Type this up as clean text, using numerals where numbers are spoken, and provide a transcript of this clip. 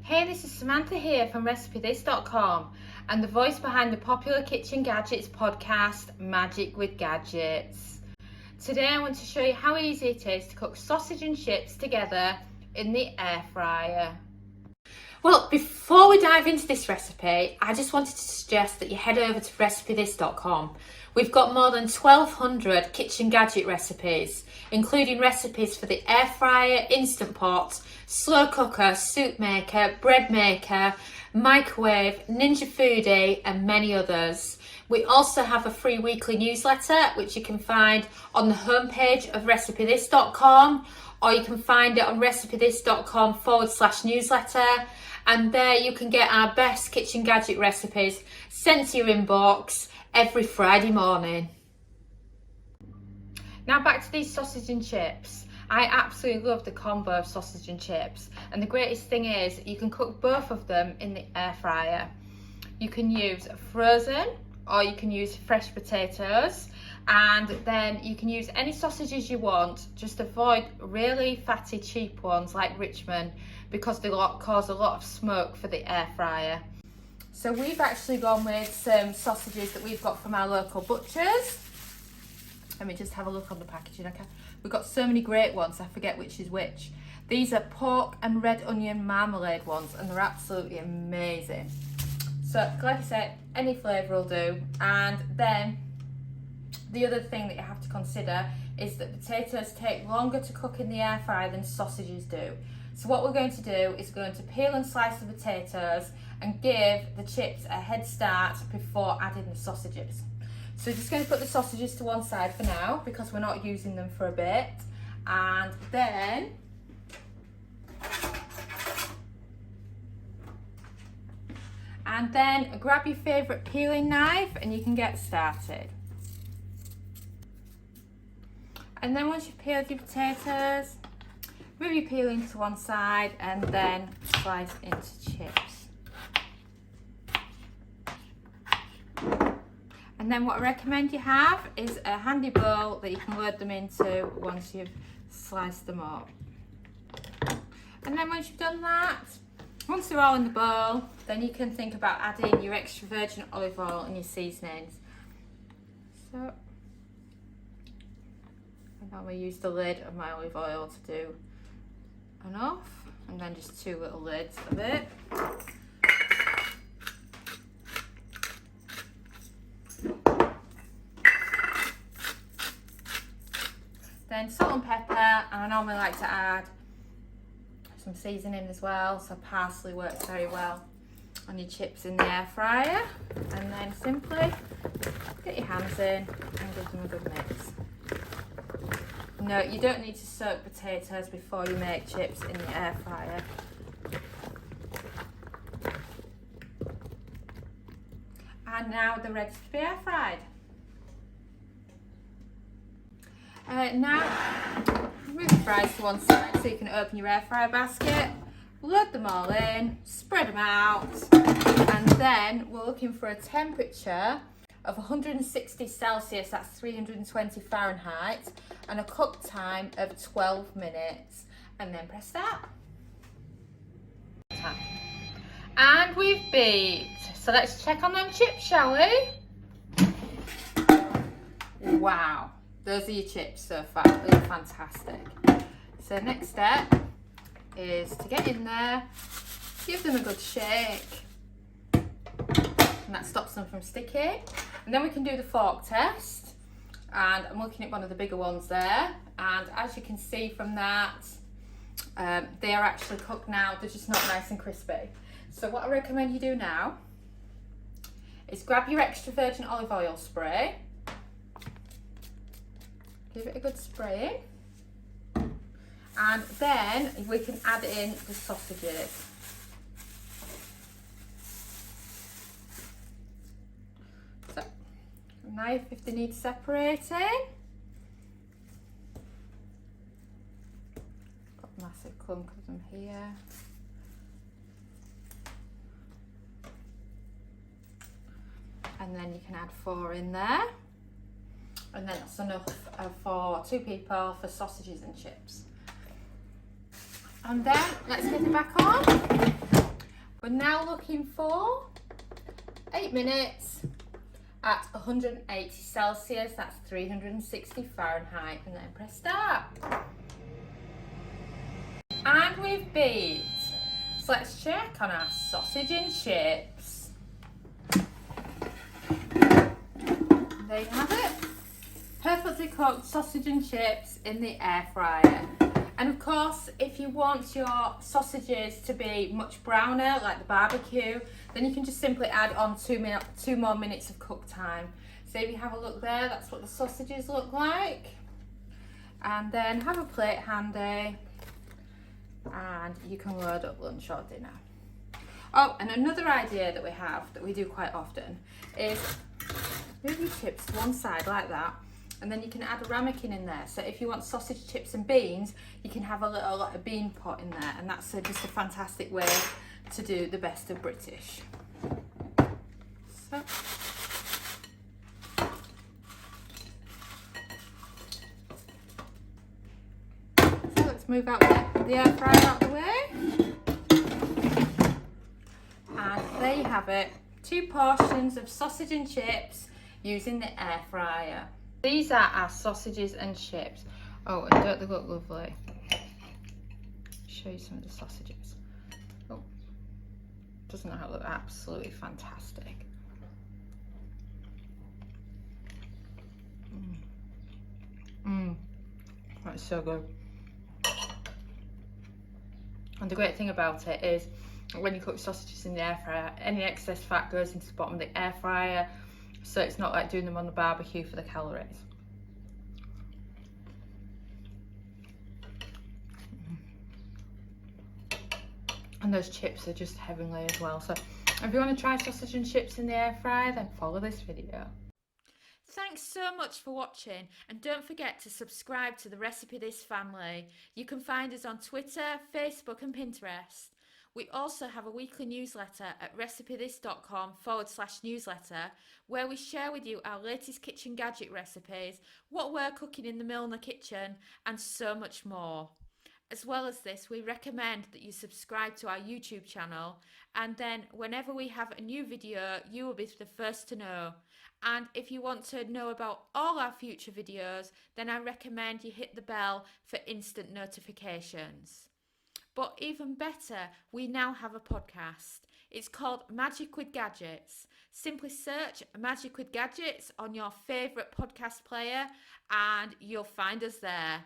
Hey, this is Samantha here from RecipeThis.com and the voice behind the popular Kitchen Gadgets podcast, Magic with Gadgets. Today I want to show you how easy it is to cook sausage and chips together in the air fryer. Well, before we dive into this recipe, I just wanted to suggest that you head over to RecipeThis.com. We've got more than 1,200 kitchen gadget recipes, including recipes for the air fryer, instant pot, slow cooker, soup maker, bread maker, microwave, Ninja Foodie, and many others. We also have a free weekly newsletter, which you can find on the homepage of RecipeThis.com, or you can find it on RecipeThis.com/newsletter. And there you can get our best kitchen gadget recipes sent to your inbox every Friday morning. Now back to these sausage and chips. I absolutely love the combo of sausage and chips, and the greatest thing is you can cook both of them in the air fryer. You can use frozen or you can use fresh potatoes, and then you can use any sausages you want. Just avoid really fatty cheap ones like Richmond, because they cause a lot of smoke for the air fryer. So we've actually gone with some sausages that we've got from our local butchers. Let me just have a look on the packaging. Okay, we've got so many great ones, I forget which is which. These are pork and red onion marmalade ones, and they're absolutely amazing. So like I said, any flavour will do. And then the other thing that you have to consider is that potatoes take longer to cook in the air fryer than sausages do. So what we're going to do is going to peel and slice the potatoes and give the chips a head start before adding the sausages. So we're just going to put the sausages to one side for now because we're not using them for a bit. And then grab your favourite peeling knife and you can get started. And then once you've peeled your potatoes, move your peeling to one side and then slice into chips. And then what I recommend you have is a handy bowl that you can load them into once you've sliced them up. And then once you've done that, once they're all in the bowl, then you can think about adding your extra virgin olive oil and your seasonings. So I normally use the lid of my olive oil to do enough, and then just 2 little lids of it. Then salt and pepper, and I normally like to add some seasoning as well, so parsley works very well on your chips in the air fryer. And then simply get your hands in and give them a good mix. No, you don't need to soak potatoes before you make chips in the air fryer. And now they're ready to be air fried. Now, move the fries to one side so you can open your air fryer basket, load them all in, spread them out, and then we're looking for a temperature of 160 Celsius, that's 320 Fahrenheit, and a cook time of 12 minutes, and then press start. And we've beeped, so let's check on them chips, shall we? Wow, those are your chips so far, they look fantastic. So next step is to get in there, give them a good shake, and that stops them from sticking. And then we can do the fork test, and I'm looking at one of the bigger ones there, and as you can see from that, they are actually cooked now, they're just not nice and crispy. So what I recommend you do now is grab your extra virgin olive oil spray, give it a good spraying, and then we can add in the sausages. So, knife if they need separating. Got a massive clunk of them here. And then you can add 4 in there. And then that's enough for 2 people for sausages and chips. And then let's get it back on. We're now looking for 8 minutes at 180 Celsius, that's 360 Fahrenheit, and then press start. And we've beat. So let's check on our sausage and chips. There you have it. Perfectly cooked sausage and chips in the air fryer. And of course, if you want your sausages to be much browner, like the barbecue, then you can just simply add on 2 more minutes of cook time. So if you have a look there, that's what the sausages look like. And then have a plate handy, and you can load up lunch or dinner. Oh, and another idea that we have, that we do quite often, is move your chips to one side like that, and then you can add a ramekin in there. So if you want sausage, chips and beans, you can have a little bean pot in there, and that's just a fantastic way to do the best of British. So let's move out the air fryer out the way. And there you have it, 2 portions of sausage and chips using the air fryer. These are our sausages and chips. Oh, and don't they look lovely? Show you some of the sausages. Oh, doesn't that look absolutely fantastic? That's so good. And the great thing about it is when you cook sausages in the air fryer, any excess fat goes into the bottom of the air fryer, so it's not like doing them on the barbecue for the calories. And those chips are just heavenly as well. So if you want to try sausage and chips in the air fryer, then follow this video. Thanks so much for watching, and don't forget to subscribe to the Recipe This family. You can find us on Twitter, Facebook and Pinterest. We also have a weekly newsletter at recipethis.com/newsletter, where we share with you our latest kitchen gadget recipes, what we're cooking in the Milner kitchen, and so much more. As well as this, we recommend that you subscribe to our YouTube channel, and then whenever we have a new video, you will be the first to know. And if you want to know about all our future videos, then I recommend you hit the bell for instant notifications. But even better, we now have a podcast. It's called Magic with Gadgets. Simply search Magic with Gadgets on your favourite podcast player and you'll find us there.